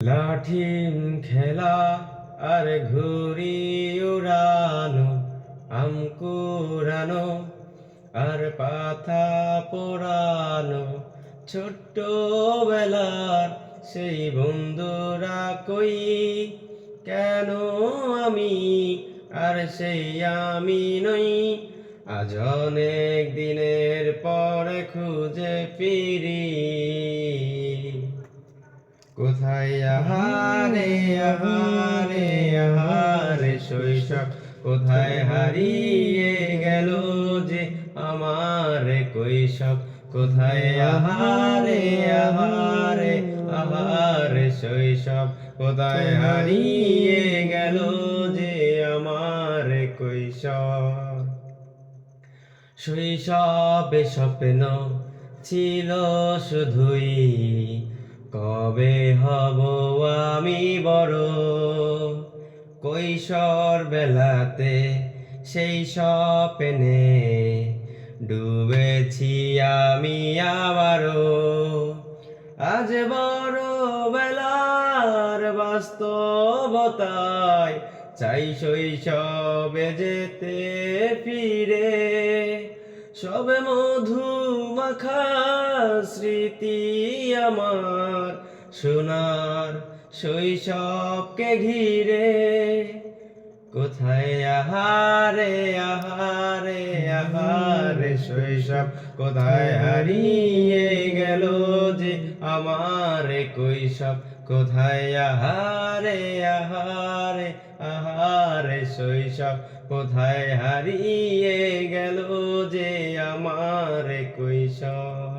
লাঠিম খেলা আর ঘুড়ি উড়ানো, আম কুড়ানো আর পাথা পোড়ানো, ছোট্টবেলার সেই বন্ধুরা কই, কেন আমি আর সেই আমি নই। আজ অনেক দিনের পরে খুঁজে ফিরি, কোথায় আহারে আহারে আহারে শৈশব, কোথায় হারিয়ে গেল যে আমার কৈশব। কোথায় আহারে আহারে আহারে শৈশব, কোথায় হারিয়ে গেল যে আমার কৈশব। শৈশবে স্বপ্ন ছিল শুধুই, কবে হব আমি বড়। কৈশোর বেলাতে সেই স্বপ্নে ডুবেছি আমি আবারও। আজ বড় বেলার বাস্তবতায় চাই শৈশবে যেতে ফিরে। সবে মধু মাখা স্মৃতি আমার সোনার শৈশবকে ঘিরে। কোথায় আহারে আহারে আহারে শৈশব, কোথায় হারিয়ে গেল যে আমার কৈশব। কোথায় আহারে আহারে আহারে শৈশব, কোথায় হারিয়ে গেল যে আমার কৈশব।